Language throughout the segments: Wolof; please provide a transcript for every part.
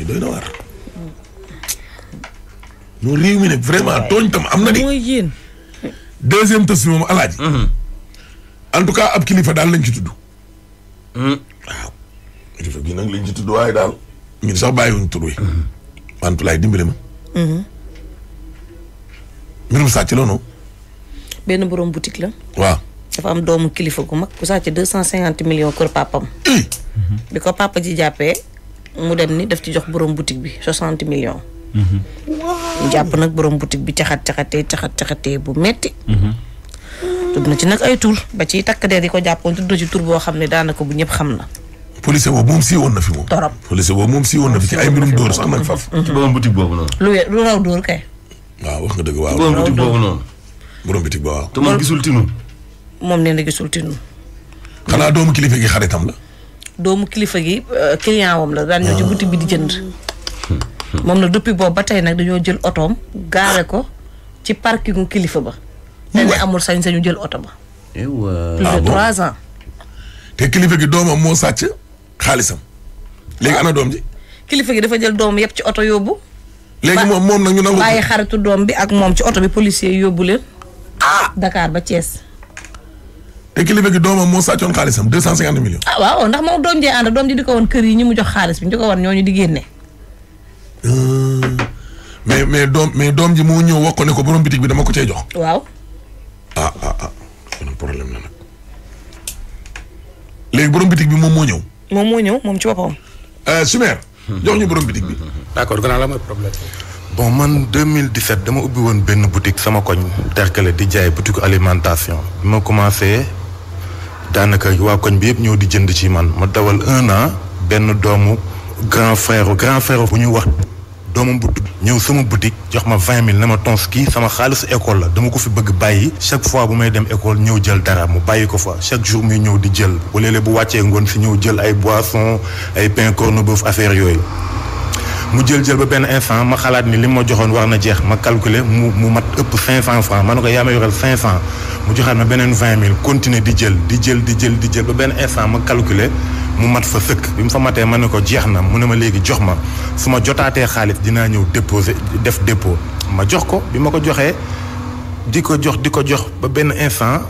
doy na waar. ñu réew mi nag vraiment tooñ tam am na de. mooy yéen. deuxième tës bi moom alaaji. en tout cas ab kilifa daal lañ ci tudd. waaw. kilifa gi nag lañ ci tudd waaye daal. ñun sax bàyyiwuñ tur wi. Mantoulaye dimbale ma. mbirum sàcc la noonu. benn borom boutique la. waaw. dafa am doomu kilifa gu mag ku sàcc 250 millions kër papam. bi ko papa ji jàppee mu dem ni daf ci jox borom boutique bi 60 millions. ñu jàpp nag borom boutique bi caxatee bu metti tudd na ci nag ay tur ba ci takk der yi ko jàppoon tudd na ci tur boo xam ne daanaka bu ñëpp xam na. police boobu moom siiwoon na fi moom. torop police boobu moom siiwoon na fi ci ay mbirum dóor sax nag faf. ci borom boutique boobu noonu. lu raw dóor kay. waaw wax nga dëgg waaw. borom boutique boobu noonu. borom boutique ba waaw. te moom gisul tinu. moom nee na gisul tinu. xanaa doomu kilifa gi xaritam la. doomu kilifa gi client wam la daan ñëw ci boutique bi di jënd. moom nag depuis boobu ba tey nag dañoo jël otoom gaare ko ci parkingu kilifa ba. dañ amul sañ-sañu jël oto ba. plus de 3 ans. te kilifa gi doomam moo sàcc xaalisam. léegi ana doom ji. kilifa gi dafa jël doom yëpp ci oto yóbbu. léegi moom nag ñu nangu. bàyyi xaritu doom bi ak moom ci oto bi policier yóbbu leen. Dakar ba Thiès. te kilifa gi doomam moo sàccoon xaalisam 250 millions. waaw ndax moom doom jee ànd doom ji di ko woon kër yi ñi mu jox xaalis bi ñu ko war ñooñu di génne. mais doom ji moo ñëw wax ko ne ko borom bitig bi dama ko cay jox. waaw. kon problème la nag. léegi borom bitig bi moom moo ñëw. moom ci boppam. Sumer. jox ñu borom bitig bi. d'accord gannaaw la mooy problème. bon man 2017 dama ubbi woon benn boutique sama koñ Derklé di jaay boutique alimentation bi ma commencé daanaka waa koñ bi yëpp ñëw di jënd ci man ma dawal 1 an benn doomu grand frère bu ñuy wax doomam bu ñëw sama boutique jox ma 20 000 ne ma tons kii sama xaalisu école la dama ko fi bëgg bàyyi chaque fois bu may dem école ñëw jël dara mu bàyyi ko fa chaque jour muy ñëw di jël bu léeg-léeg bu wàccee ngoon si ñëw jël ay boissons ay pain corned-beef affaire yooyu. mu jël ba benn instant ma xalaat ni li ma joxoon war na jeex ma calculer mu mat ëpp 500 francs ma ne ko yaa ma yoreel 500 mu joxaat ma beneen 20 000 continuer di jël ba benn instant ma calculer mu mat fa sëkk bi mu fa matee ma ne ko jeex na mu ne ma léegi jox ma su ma jotaatee xaalis dinaa ñëw déposer def dépôt ma jox ko bi ma ko joxee di ko jox ba benn instant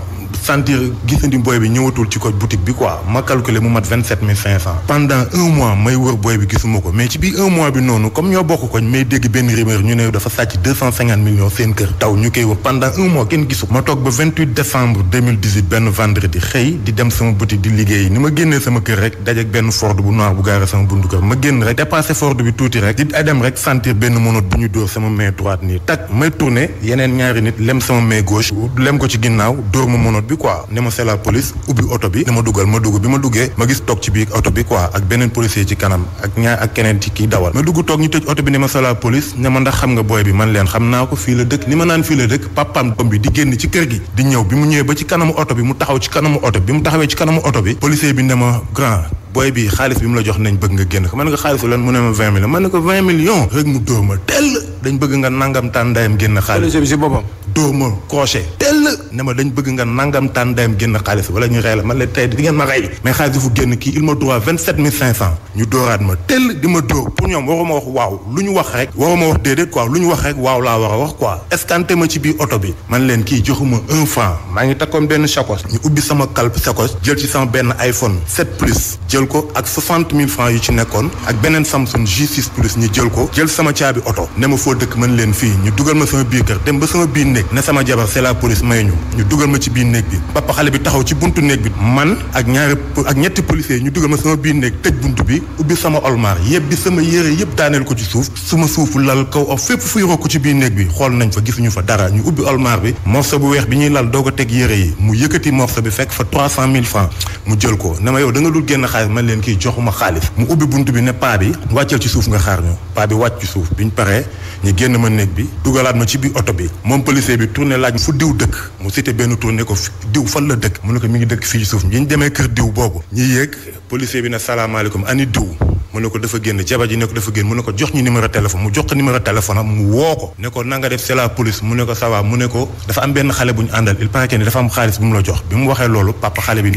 sentir gisandi booy bi ñëwatul ci ko boutique bi quoi ma calculer mu mat 27 500. pendant 1 mois may wër booy bi gisuma ko mais ci biir 1 mois bi noonu comme ñoo bokk koñ may dégg benn rumeur ñu ne dafa sàcc 250 millions seen kër taw ñu koy wër pendant 1 mois kenn gisu ma toog ba 28 décembre 2018 benn vendredi xëy di dem sama boutique di liggéey ni ma génnee sama kër rek dajeek benn Ford bu noir bu gaare sama buntu kër ma génn rek dépassé Ford bi tuuti rek di dem rek sentir benn monote bu ñu dóor sama main droite nii tak may tourné yeneen ñaari nit lem sama main gauche lem ko ci ginnaaw dóor ma monote bi quoi ne ma c'est la police ubbi oto bi ne ma duggal ma dugg bi ma duggee ma gis toog ci biir oto bi quoi ak beneen policier ci kanam ak keneen ci kii dawal ma dugg toog ñu tëj oto bi ne ma c'est la police ne ma ndax xam nga booy bi man leen xam naa ko fii la dëkk ni ma naan fii la dëkk papaam doom bi di génn ci kër gi di ñëw bi mu ñëwee ba ci kanamu oto bi mu taxaw ci kanamu oto bi mu taxawee ci kanamu oto bi policier bi ne ma grand booy bi xaalis bi mu la jox nañ bëgg nga génn ko man nga xaalis lan mu ne ma 20 millions man ne ko 20 millions rek mu dóor ma tell dañ bëgg nga nangam tàndaayam génn xaalis policier bi si boppam dóor ma crochet tell ne ma dañ bëgg nga nangam tàndaayam génn xaalis wala ñu rey la man la tey di ngeen ma rey mais xaalis bi fu génn kii il ma doit 27 500 ñu dóoraat ma tell di ma dóor pour ñoom waruma wax waaw lu ñu wax rek waruma wax déedéet quoi lu ñu wax rek waaw laa war a wax quoi escanté ma ci biir oto bi man leen kii joxuma 1 franc maa ngi takkoon benn sacoche ñu ubbi sama kalpe sacoche jël ci sama benn iPhone 7 plus jël ko ak 60 000 francs yu ci nekkoon ak beneen Samsung J6 plus ñu jël ko jël sama caabi oto ne ma foo dëkk mën leen fii ñu dugal ma sama biir kër dem ba sama biir néeg ne sama jabar c'est la police may ñu dugal ma ci biir néeg bi papa xale bi taxaw ci buntu néeg bi man ak ñetti policiers ñu dugal ma sama biir néeg tëj buntu bi ubbi sama olmaar yëpp bi sama yére yëpp daaneel ko ci suuf suma suufu lal kaw of fépp fuy rokk ci biir néeg bi xool nañ fa gisuñu fa dara ñu ubbi olmaar bi morceau bu weex bi ñuy lal doo ko teg yére yi mu yëkkati morceau bi fekk fa 300 000 francs mu jël ko ne ma yow da nga dul génn xaalis man leen kii joxuma xaalis mu ubbi buntu bi ne paa bi wàccal ci suuf nga xaar ñu paa bi wàcc ci suuf biñ paree ñu génn ma néeg bi dugalaat ma ci biir oto bi moom policier bi tourné laaj fu diw dëkk mu cité benn tourné ko diw fan la dëkk mu ne ko mi ngi dëkk fii ci suuf bi ñu demee kër diw boobu ñu yéeg policier bi ne salaamaaleykum ani diw mu ne ko dafa génn jabar ji ne ko dafa génn mu ne ko jox ñu numéro téléphone mu jox ko numéro téléphone am mu woo ko ne ko na nga def c'est la police mu ne ko ça va mu ne ko dafa am benn xale bu ñu àndal il paraît que ni dafa am xaalis bi mu la jox bi mu waxee loolu papa xale bi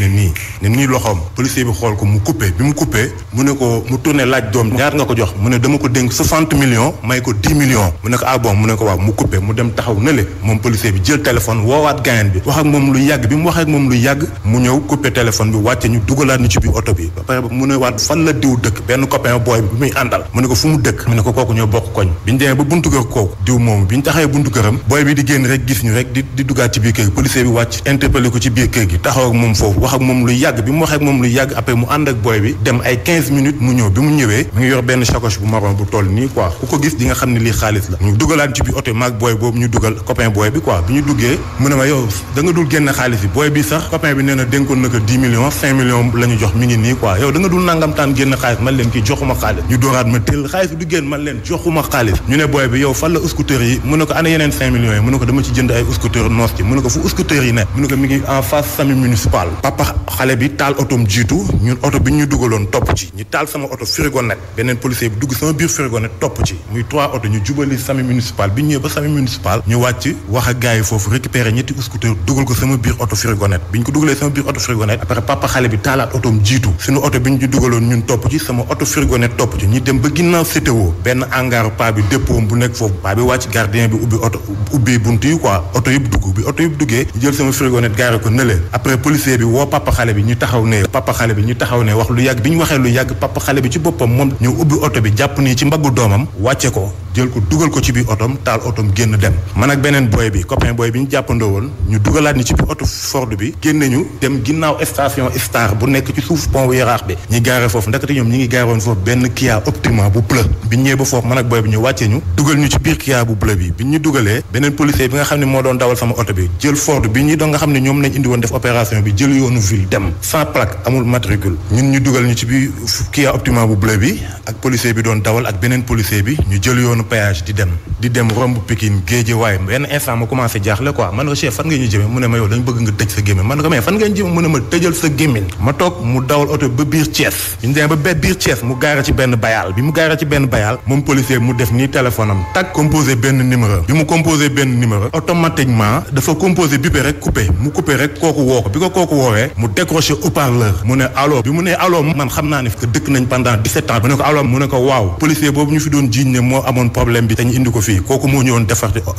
ne nii loxoom policier bi xool ko mu coupé bi mu coupé mu ne ko mu tourné laaj doom ñaar nga ko jox mu ne dama ko dénk 60 millions may ko 10 millions mu ne ko ah bon mu ne ko waaw mu coupé mu dem taxaw nële moom policier bi jël téléphone woowaat gaayan bi wax ak moom lu yàgg bi mu waxee ak moom lu yàgg mu ñëw coupé téléphone bi wàcce ñu dugalaat ñu ci biir oto bi ba pare mu ne waat fan la diw dëkk benn copain booy bi muy àndal mu ne ko fu mu dëkk mu ne ko kooku ñoo bokk koñ bi ñu demee ba buntu kër kooku diw moomu bi ñu taxawee buntu këram booy bi di génn rek gis ñu rek di duggaat ci biir kër gi policier bi wàcc interpellé ko ci biir kër gi taxaw ak moom foofu wax ak moom lu yàgg bi mu waxee ak moom lu yàgg après mu ànd ak booy bi dem ay 15 minutes mu ñëw bi mu ñëwee mu ngi yor benn sacoche bu marron bu toll nii quoi ku ko gis di nga xam ne lii xaalis la ñu dugalaat ci biir oto maag booy boobu ñu dugal copain booy bi quoi bi ñu duggee mu ne ma yow da nga dul génn xaalis bi booy bi sax copain bi nee na dénkoon na ko 10 millions 5 millions la ñu jox mi ngi nii quoi yow da nga dul nangam taan génn xaalis man leen kii joxuma xaalis ñu dooraat ma teel xaalis bi du génn man leen joxuma xaalis ñu ne booy bi yow fan la scooter yi mu ne ko ana yeneen 5 millions yi mu ne ko dama ci jënd ay scooter noos ci mu ne ko fu scooter yi ne mu ne ko mi ngi en face sami municipal papa xale bi taal otom jiitu ñun oto bi ñu dugaloon topp ci ñu taal sama oto frigonet beneen policier bi dugg sama biir frigonet topp ci muy 3 oto ñu jubali sami municipal bi ñu ñëwee ba sami municipal ñu wàcc wax ak gars yi foofu récupérer ñetti scooter dugal ko sama biir oto frigonet bi ñu ko dugalee sama biir oto frigonet après papa xale bi taalaat otom jiitu suñu oto bi ñu dugaloon ñun topp ci sama oto frigonet topp ci ñu dem ba ginnaaw CTO benn hangar pa bi dépôt bu nekk foofu pa bi wàcc gardien bi ubbi bunt yi quoi oto yëpp dugg bi oto yëpp duggee ñu jël sama frigonet gaare ko nële après policier bi woo papa xale bi ñu taxaw ne wax lu yàgg bi ñu waxee lu yàgg papa xale bi ci boppam moom ñu ubbi oto bi jàpp nii ci mbaggu doomam wàcce ko jël ko dugal ko ci biir otom taal otom génn dem man ak beneen boy bi copain boy bi ñu jàppandoo woon ñu dugalaat ni ci biir oto Ford bi génne ñu dem ginnaaw station Star bu nekk ci suuf pont bu Yaraax bi ñi gaare foofu ndakate ñoom ñi ngi gaaroon foofu benn Kia Optima bu bleu bi ñëwee ba foofu man ak boy bi ñu wàccee ñu dugal ñu ci biir Kia bu bleu bi ñu dugalee beneen policier bi nga xam ne moo doon dawal sama oto bi jël Ford bi ñi doon nga xam ne ñoom lañ indi woon def opération bi jël yoonu ville dem sans plaque amul matricule ñun ñu dugal ñu ci biir Kia Optima bu bleu bi ak policier bi doon dawal ak beneen policier bi ñu jël yoonu péage di dem romb Pikine Guédiawaye benn instant ma commencé jaaxle quoi man ko chef fan nga ñu jëmee mu ne ma yow dañ bëgg nga tëj sa gémmiñ man ko mais fan nga ñu jëmee mu ne ma tëjal sa gémmiñ ma toog mu dawal oto ba biir Thiès ñu demee ba biir Thiès mu gaara ci benn bayaal bi mu gaara ci benn bayaal moom policier mu def nii téléphone am tag composé benn numéro bi mu composé benn numéro automatiquement dafa composé bipé rek coupé mu coupé rek kooku woo ko bi ko kooku woowee mu décroché haut-parleur mu ne allo bi mu ne allo man xam naa ne que dëkk nañ pendant 17 ans mu ne ko allo mu ne ko waaw policier boobu ñu fi doon jiiñ ne moo amoon problème bi te ñu indi ko fii kooku moo ñëwoon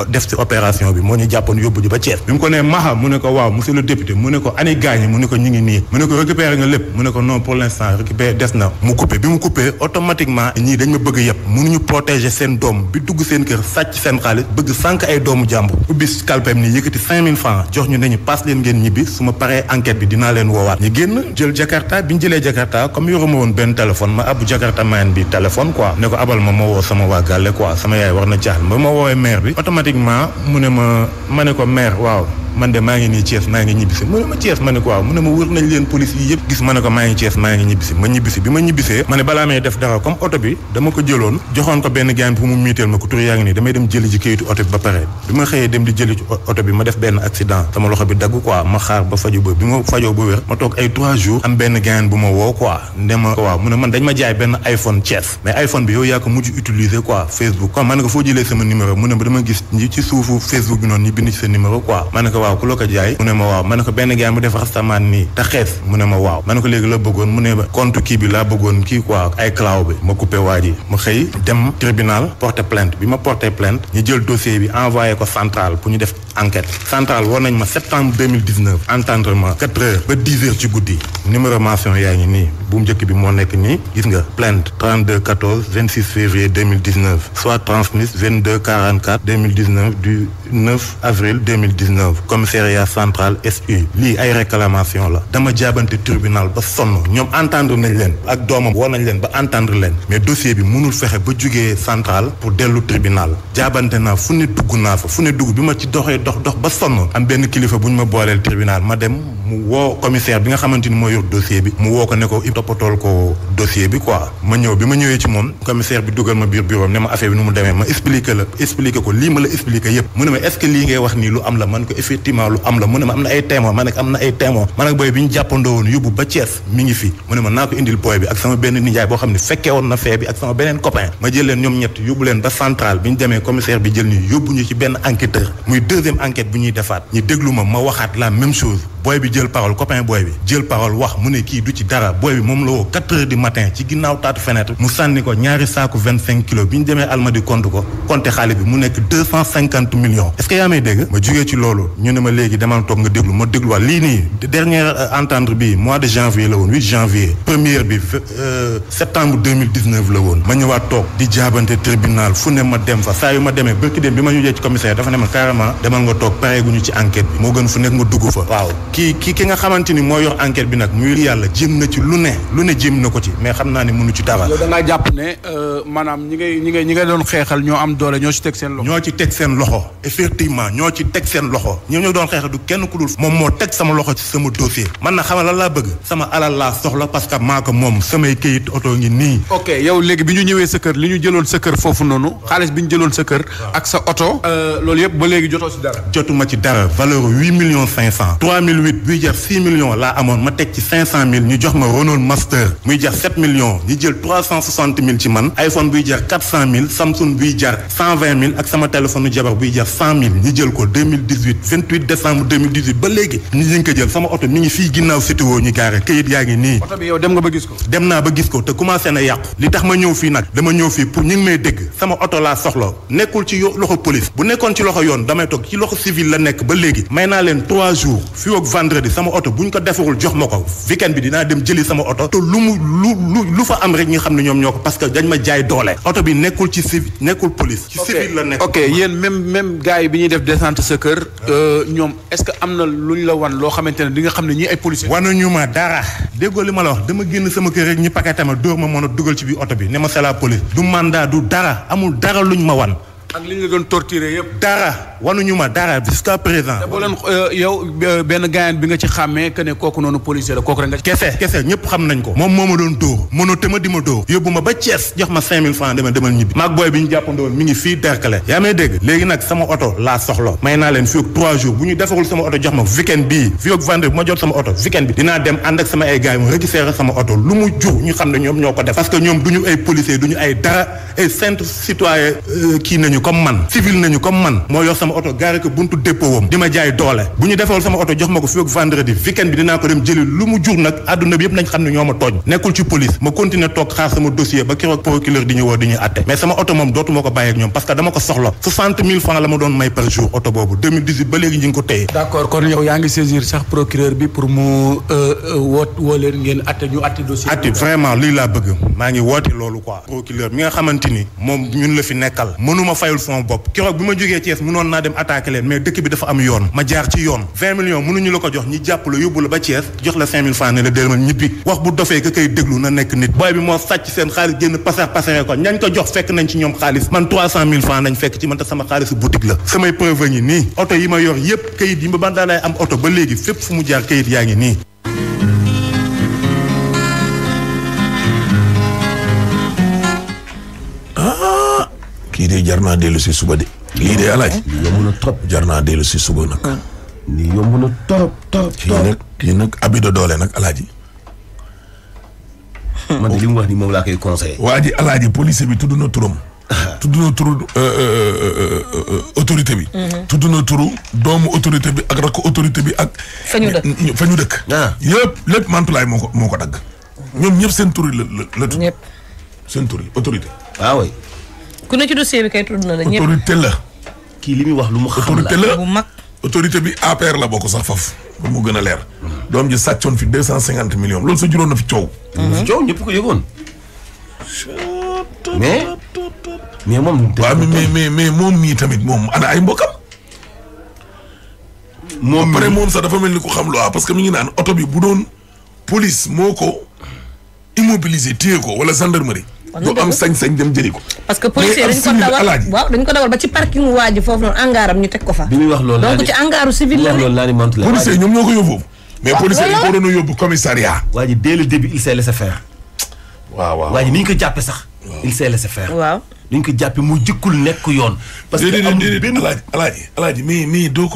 def ci opération bi moo ñu jàppoon yóbbu ji ba Thiès bi mu ko nee maxa mu ne ko waaw monsieur le député mu ne ko ani gaañi mu ne ko ñu ngi nii mu ne ko récupéré nga lépp mu ne ko non pour l'instant récupéré des na mu coupé bi mu coupé automatiquement ñii dañ ma bëgg yëpp mënuñu protéger seen doom bi dugg seen kër sàcc seen xaalis bëgg sànq ay doomu jàmbur ubbi calpem ni yëkkati 5000 francs jox ñu nañu paas leen ngeen ñibbi su ma paree enquête bi dinaa leen woowaat ñu génn jël Jakarta bi ñu jëlee Jakarta comme yoruma woon benn téléphone ma abbu Jakarta mayen bi téléphone quoi ne ko abal ma woo sama waa gàlle quoi sama yaay war na jaaxle ba ma woowee maire bi automatiquement mu ne ma ne ko maire waaw man de maa ngi nii Thiès maa ngi ñibbisi mu ne ma Thiès ma ne ko waaw mu ne ma wër nañ leen police yi yëpp gis ma ne ko maa ngi Thiès maa ngi ñibbisi ma ñibbisi bi ma ñibbisee ma ne balaa may def dara comme oto bi dama ko jëloon joxoon ko benn gaañ pour mu miiteel ma ko tur yaa ngi nii damay dem jëli ji kayitu oto bi ba pare bi ma xëyee dem di jëli ci oto bi ma def benn accident sama loxo bi dagg quoi ma xaar ba faju ba bi ma fajoo ba wér ma toog ay 3 jours am benn gaañ bu ma woo quoi ne ma waaw mu ne man dañ ma jaay benn iPhone Thiès mais iPhone bi yow yaa ko mujj utiliser quoi Facebook comme ma ne ko foo jëlee sama numéro mu ne ma dama gis ñi ci suufu Facebook bi noonu ñi bind ci sa numéro quoi ma ne ko waaw ku la ko jaay mu ne ma waaw ma ne ko benn gars mu def rastamaan nii te xees mu ne ma waaw ma ne ko léegi la bëggoon mu ne ma compte kii bi laa bëggoon kii quoi ay cloud bi ma coupé waa ji ma xëy dem tribunal porter plainte bi ma porter plainte ñu jël dossier bi envoyé ko centrale pour ñu def enquête centrale war nañ ma septembre 2019 entendrement 4 heures ba 10 heures ci guddi numéro mention yaa ngi nii bu njëkk bi moo nekk nii gis nga plainte 32 14 26 février 2019 soit transmise 22 44 2019 du 9 avril 2019 commissariat central SU lii ay réclamation la dama jaabante tribunal ba sonn ñoom entendre nañ leen ak doomam woo nañ leen ba entendre leen mais dossier bi mënul fexe ba jugee central pour dellu tribunal jaabante naa fu ne dugg naa fa fu ne dugg bi ma ci dox ba sonn am benn kilifa bu ñu ma booleel tribunal ma dem mu woo commissaire bi nga xamante ni moo yor dossier bi mu woo ko ne ko toppatool ko dossier bi quoi ma ñëw bi ma ñëwee ci moom commissaire bi dugal ma biir bureau ne ma affaire bi nu mu demee ma expliqué ko lii ma la expliqué yëpp mu ne ma est-ce que lii ngay wax nii lu am la man ko effectivement lu am la mu ne ma am na ay témoins man ak booy bi ñu jàppandoo woon yóbbu ba Thiès mi ngi fi mu ne ma naa ko indil booy bi ak sama benn nijaay boo xam ne fekkee woon na fee bi ak sama beneen copain ma jël leen ñoom ñett yóbbu leen ba centrale bi ñu demee commissaire bi jël ñu yóbbu ñu ci benn enquêteur muy deuxième enquête bu ñuy defaat ñu déglu ma waxaat la même chose booy bi jël parole copain booy bi jël parole wax mu ne kii du ci dara booy bi moom la woo 4 heures du matin ci ginnaaw taatu fenêtre mu sànni ko ñaari saaku 25 kilos bi ñu demee Almadi compte xaalis bi mu nekk 250 millions est-ce que yaa may dégg ma jugee ci loolu ñu ne ma léegi demal toog nga déglu ma dégluwaat lii nii dernière entendre bi mois de janvier la woon 8 janvier première bi septembre 2019 la woon ma ñëwaat toog di jaabante tribunal fu ne ma dem fa saa yu ma demee bërki dem bi ma ñëwee ci commissaire dafa ne ma carrément demal nga toog pareeguñu ci enquête bi moo gën fu nekk nga dugg fa waaw ki nga xamante ni moo yor enquête bi nag muy yàlla jéem na ci lu ne jéem na ko ci mais xam naa ne mënu ci dara. yow da ngaa jàpp ne maanaam ñi ngay doon xeexal ñoo am doole ñoo ci teg seen loxo. ñoo ci teg seen loxo effectivement ñoo ci teg seen loxo ñoo doon xeexal du kenn ku dul moom moo teg sama loxo ci sama dossier man na xamal lan laa bëgg sama alal laa soxla parce que maa ko moom samay këyit oto ngi nii. ok yow léegi bi ñu ñëwee sa kër li ñu jëloon sa kër foofu noonu xaalis bi ñu jëloon sa kër. ak sa oto. loolu yëpp ba léegi jotoo ci dara. jotuma ci dara valeur 8,500,000 3008 buy jar 6 millions laa amoon ma teg ci 500,000 ñu jox ma Renault Master muy jar 7 millions ñu jël 360,000 ci man iPhone buy jar 400,000 Samsung buy jar 120,000 ak sama téléphone jabar buy jar 100,000 ñu jël ko 28 décembre 2018 ba léegi ñu ngi ko jël sama oto mi ngi fii ginnaaw Sétéo ñu gaare këyit yaa ngi nii. oto bi yow dem nga ba gis ko. dem naa ba gis ko te commencé na yàqu li tax ma ñëw fii nag dama ñëw fii pour ñu ngi may dégg sama oto laa soxla nekkul ci loxo police bu nekkoon ci loxo yoon damay toog ci loxo civil la nekk ba léegi may naa leen 3 jours fii ak vendredi sama oto bu ñu ko defarul jox ma ko weekend bi dinaa dem jëli sama oto te lu fa am rek ñi xam ne ñoom ñoo ko parce que dañ ma jaay doole oto bi nekkul ci civil nekkul police ci civil la nekk. ok yéen même gars yi bi ñuy def descente sa kër ñoom est-ce que am na luñ la wan loo xamante ne di nga xam ne ñii ay policiers. wanuñu ma dara déggoo li ma la wax dama génn sama kër rek ñu paqueté ma dóor ma mën a dugal ci biir oto bi ne ma c'est la police du mandat du dara amul dara luñ ma wan. ak li ñu la doon torturer yëpp. dara wanuñu ma dara jusqu'à présent. te boo leen yow benn gaañan bi nga ci xàmmee que ne kooku noonu policier la kooku rek nga. kese ñëpp xam nañ ko. moom moo ma doon dóor mënoo te ma di ma dóor. yóbbu ma ba Thiès jox ma 5,000 francs demal ñibbi. maag booy bi ñu jàppandoo mi ngi fii Derklé. yaa may dégg léegi nag sama oto laa soxla. may naa leen fii ak 3 jours bu ñu defarul sama oto jox ma weekend bii fii ak vendredi bu ma jot sama oto weekend bi dinaa dem ànd ak sama ay gars yi mu récupérer sama oto lu mu jur ñu xam ne ñoom ñoo ko def. parce que ñoom duñu ay policiers duñu ay dara ay simple citoyen kii nañu comme man civil nañu comme man moo yor sama oto gaare ko buntu dépôt wam di ma jaay doole bu ñu defal sama oto jox ma ko fii ak vendredi weekend bi dinaa ko dem jëli lu mu jur nag àdduna bi yëpp nañ xam ne ñoo ma tooñ nekkul ci police ma continuer toog xaar sama dossier ba keroog procureur di ñu woo di ñu àtte mais sama oto moom dootuma ko bàyyi ak ñoom parce que dama ko soxla 60,000 francs la ma doon may par jour oto boobu 2018 ba léegi ñu ngi ko téye. d'accord kon yow yaa ngi saisir sax procureur bi pour mu woo leen ngeen àtte ñu àtte dossier. àtte vraiment lii laa bëgg maa ngi woote loolu quoi procureur mi nga xamante ni moom ñun la fi nekkal mënuma fayul sama bopp bi ma jógee Thiès mënoon naa dem attaquer leen mais dëkk bi dafa am yoon ma jaar ci yoon 20 millions mënuñu la ko jox ñi jàpp la yóbbu la ba Thiès jox la 5,000 francs ne la démal ñibbi wax bu dofee ka koy déglu na nekk nit booy bi moo sàcc seen xaalis génn pasare ko ñañ ko jox fekk nañ ci ñoom xaalis man 300,000 francs nañ fekk ci man te sama xaalisu boutique la samay preuve ngi nii oto yi ma yor yépp kayit yi ma ban daa lay am oto ba léegi fépp fu mu jaar kayit yaa ngi nii. kii de jar naa dellu si suba de. lii de alaaji. yomb na trop jar naa dellu si suba nag. lii yomb na trop. kii nag abido doole nag alaaji. man de li mu wax ni moom laa koy conseillé. waa ji alaaji police bi tudd na turam. tudd na turu autorité bi. tudd na turu doomu autorité bi ak rakk autorité bi ak. fa ñu dëkk. yëpp lépp Mantulaay moo ko dagg. ñoom ñëpp seen tur la tudd. ñëpp seen tur autorité. waaw waay. ku ne ci dossier bi kay tudd na la ñëpp. autorité la. kii li muy wax lu mu xam la autorité la bu mag. autorité bi APR la bokk sax faf ba mu gën a leer. doom ji sàccoon fi 250 millions loolu sa juróon na fi coow. coow ñëpp ko yëgoon. mais moom. waaw mais moom mii tamit moom ana ay mbokkam. moom après moom sax dafa mel ni ko xam lu parce que mi ngi naan oto bi bu doon police moo ko immobiliser téye ko wala gendarmerie. du am sañ-sañ dem jëli ko. parce que policier dañ ko dawal waaw dañ ko dawal ba ci parking mu waaj foofu noonu angaaram ñu teg ko fa. bi muy wax loolu donc ci angaaru civil la ne. policier ñoom ñoo ko yóbbu. mais policier yi ko doon yóbbu commissariat. waa ji dès le début il s'est laissé faire. waaw waa ji ni ñu ko jàppee sax. il s'est laissé faire. waaw. ni ñu ko jàppee mu jëkkul nekk yoon. parce que amul benn alaaji mais doo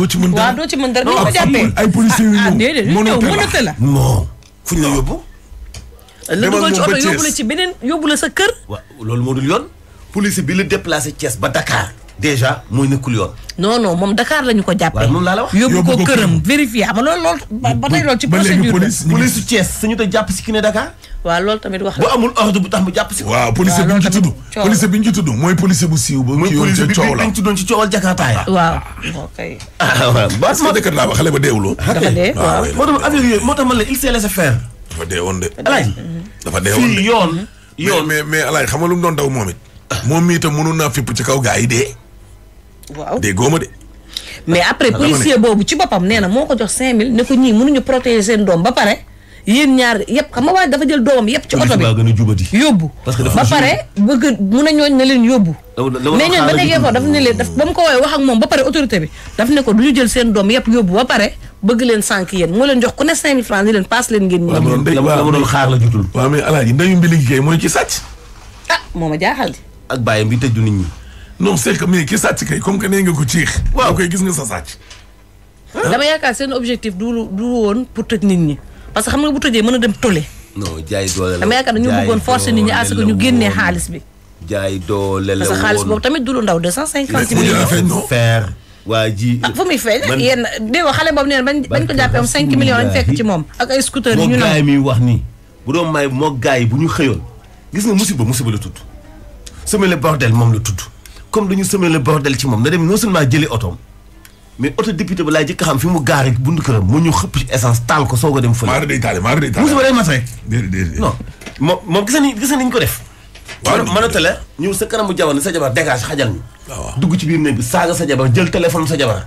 ci mën dara. waaw doo ci mën dara ni ñu ko jàppee. ay policiers yu ñëw déedéet ñu ñëw mënate la. non fu ñu la yóbbu. la dugal ci oto yóbbu la ci beneen yóbbu la sa kër. waaw loolu moo dul yoon. police bi la déplacé Thiès ba Dakar. déjà mooy nekkul yoon. non moom Dakar la ñu ko jàppee. waaw moom laa la wax. yóbbu ko këram vérifié xam nga loolu ba tey loolu ci procédure la. police su Thiès sañu te jàpp si ki ne Dakar. waaw loolu tamit wax bu amul ordre bu tax mu jàpp si. waaw policier bi ñu ci tudd. policier bi ñu ci tudd mooy policier bu siiw ba. mooy policier bi coow la ñu tuddoon ci coowal Jakarta ya. waaw ok. ba sama dëkk laa ba xale ba deewuloo. dafa dee waaw. moo tax affaire yooyu moo tax man la il s'est laissé faire. dafa dee woon de. Alaaji. dafa dee woon de fii yoon. mais Alaaji xam nga lu mu doon daw moom it. moom mii itam mënoon naa fipp ci kaw gaa yi dee. waaw dee góoma de. mais après policier boobu ci boppam nee na moo ko jox 5000 ne ko ñii mënuñu protéger seen doom ba pare yéen ñaar yëpp xam nga waaye dafa jël doomam yëpp ci oto bi gën a jubati. yóbbu parce que dafa ba pare bëgg mun a ñooñ ne leen yóbbu mais ñooñ ba nekkee foofu daf ne leen daf ba mu ko woowee wax ak moom ba pare autorité bi daf ne ko du ñu jël seen doom yëpp yóbbu ba pare bëgg leen sànq yéen moo leen jox ku ne 5000 francs ni leen paas leen ngeen ñi la ma doon xaar la jutul. waaw mais Alaaji ndeyu mbili gi kay mooy ci sàcc. moo ma jaaxal di ak bàyyam bi tëjlu nit ñi. non c'est que mais ki sàcc kay comme que nee nga ko ciix. waaw koy gis nga sa sàcc. dama yaakaar seen objectif du woon pour tëj nit ñi parce que xam nga bu tëjee mën a dem tole. non jaay doole la dama yaakaar ne ñu bëggoon forcer nit ñi à ce que ñu génnee xaalis bi. jaay doole la parce que xaalis boobu tamit du lu ndaw 250 millions. faire waa ji. fu muy feeñ yéen dégg nga xale boobu nee na bañ ko jàppee am 5 millions lañ fekk ci moom ak ay scooter yi ñu moo gaay mi wax nii bu doon may moo gaay yi bu ñu xëyoon gis nga musiba la tudd semer le bordel moom la tudd comme dañu semer le bordel ci moom na dem non seulement jëlee otoom mais oto député ba laay jëkk xam fi mu gaari buntu këram mu ñu xëpp ci essence taal ko soog a dem fële. maa day taale musiba day mat rek. déedéet non moom gis nañ ko def. waaw mën a tele ñëw sa kanamu jabar ne sa jabar dégage xajal ñu. waaw dugg ci biir néeg bi saaga sa jabar jël téléphone sa jabar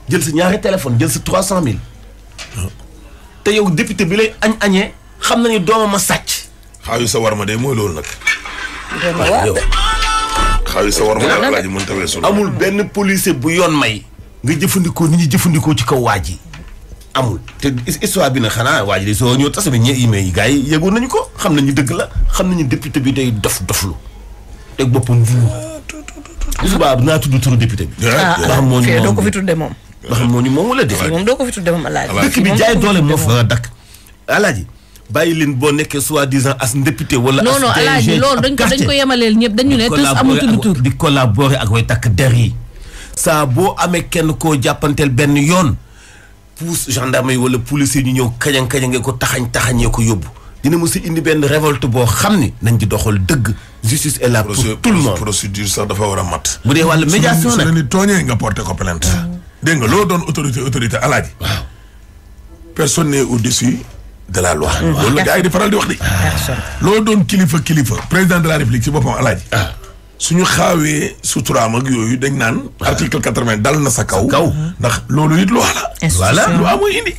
jël sa ñaari téléphone jël sa 300000. te yow député bi lay añee xam nañu doomam a sàcc. xaayu sa war ma de mooy loolu nag. yow xaayu sa war ma de Alaaji mën tawee solo. amul benn policier bu yoon may nga jëfandikoo nit ñi jëfandikoo ci kaw waa ji amul te histoire bi nag xanaa waa ji de soo ñëw tas bi ñe email yi gars yi yëgoon nañu ko xam nañu dëgg la xam nañu député bi day doflu teg boppam bu subaa dinaa tudd turu député bi. ba xam moo ñu doo ko fi tudde moom. ba xam moo ñu moom wala déet. moom doo ko fi tudde moom Alaaji. dëkk bi jaay doole moo fa dakk Alaaji bàyyi leen boo nekkee soi-disant as député wala. non Alaaji loolu dañ ko yemaleel ñëpp dañu ne tous amul tudd tur di collaborer ak way takk der yi. saa boo amee kenn koo jàppanteel benn yoon pousse gendarme yi wala policier ñu ñëw kañang-kañangee ko taxañee ko yóbbu dina mos a indi benn révolte boo xam ni nañ di doxal dëgg justice est là pour tout le monde. procédure sax dafa war a mat. bu dee wàllu médiation nag su ni tooñee nga porté ko plainte. dégg nga loo doon autorité Alaaji. waaw personne n'est au-dessus de la loi. loolu la gars yi di faral di wax di. loo doon kilifa président de la république ci boppam Alaaji. suñu xaawee suturaam ak yooyu dañ naan. article 80 dal na sa kaw. ndax loolu it loi la. voilà loi mooy indi.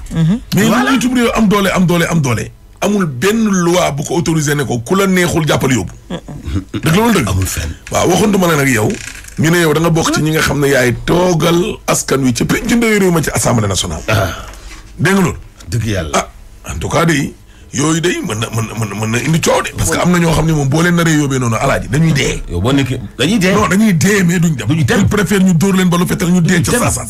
mais ñu itam réew am doole. amul benn loi bu ko autorisé ne ko ku la neexul jàppal yóbbu. dëgg loolu dëgg. amul fenn waaw waxuntuma la nag yow. ñu ne yow da nga bokk ci ñi nga xam ne yaay toogal askan wi ci penc ndawi réew ma ci assemblée nationale. dégg nga loolu. dëgg yàlla en tout cas de yooyu day mën na indi coow de. parce que am na ñoo xam ne moom boo leen naree yóbbee noonu Alaaji dañuy dee. yow boo nekkee dañuy dee. non dañuy dee mais duñ dem. ils préfèrent ñu dóor leen ba lu fetal ñu dee ca saa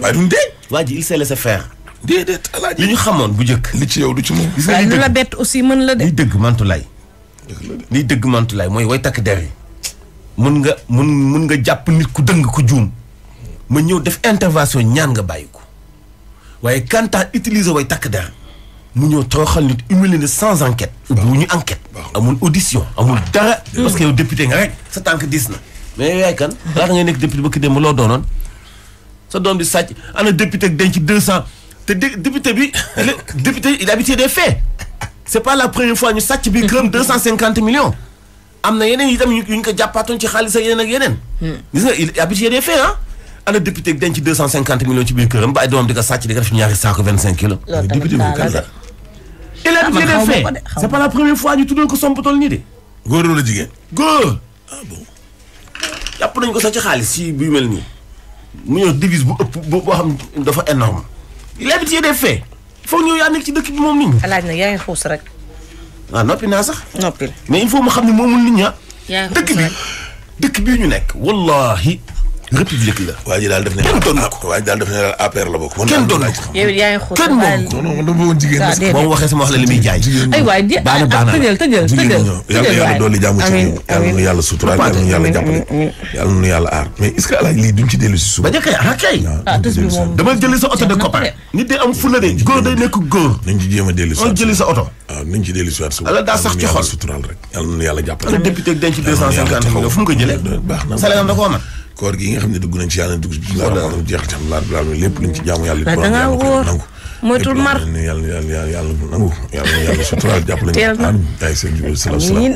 waaye duñ dee. waa ji il s'est laissé faire. déedéet Alaaji li ñu xamoon bu njëkk. li ci yow du ci moom. gis nga waaye lu la bett aussi mën la de. liy dëgg mantulaay. liy dëgg mantulaay mooy way takk der yi. mun nga jàpp nit ku dëng ko juum. ma ñëw def intervention ñaan nga bàyyi ko. waaye quant à utiliser way takk der mu ñëw toroxal nit humilié sans enquête. bu ñu enquête. amul audition amul dara. parce que yow député nga rek sa tànk diis na. mais yow yaay kan. laata ngay nekk député ba ki dem loo doonoon. sa doom di sàcc ana député ak denc 200 te député bi député il a habitué des faits. c'est pas la première fois ñu sàcc bi këram 250 millions. am na yeneen itam yu ñu ko jàppaatoon ci xaalis ak yeneen ak yeneen. gis nga il a habitué des faits ah. ana député ak denc 250 millions ci biir këram ba ay doomam di ko sàcc di ko def ñaari saako 25 kilos. loolu député bi kan la. il a habitué des faits c'est pas la première fois ñu tuddal ko sompatol nii de. góor la jigéen. góor. ah bon. jàpp nañ ko sax ci xaalis ci bu mel nii. mu ñëw divise bu ëpp boo xam dafa énorme. il a habitué des faits. foog ñëw yaa nekk ci dëkk bi moom nit ñi. Alaaji nag yaa ngi xuus rek. ah noppi naa sax. noppil. mais il faut mu xam ne moomul nit ñi yaa ngi dëkk bii ñu nekk wallahi république la. waa ji daal def ne kenn doon ko. waa ji daal def ne daal APR la bokk. kenn doon ko. yow yaa ngi xool. kenn moom ko. non non dama bëggoon jigéen parce que boo ma waxee sama wax la li muy jaay. ay waay di tëjal. yàlla yàlla dolli jàmm ci ñoom yàlla nu yàlla suturaal yàlla nu yàlla jàppale yàlla nu yàlla aar mais est-ce que alaaj lii duñ ci dellu si suba. ba njëkk a kay. tës bi moom. dama jëli sa oto de copain. nit day am fulla de góor day nekk góor. nañ ci jéem a dellu si on jëli sa oto. waaw nañ ci dellu si waat suba. ala daa sax ci xol suturaal rek yàlla nu yàlla jàppale. ana député denc 250 millions fu mu ko jëlee. baax na salaire am da koo mat. koor gi nga xam ne dugg nañ ci yàlla dugg ci jeex ci laal lépp luñ ci jaamu yàlla. da ngaa wóor moytul mar. yàlla nangu yàlla suturaal jàppale ñu. teel na ay seen jubal salaam. amiin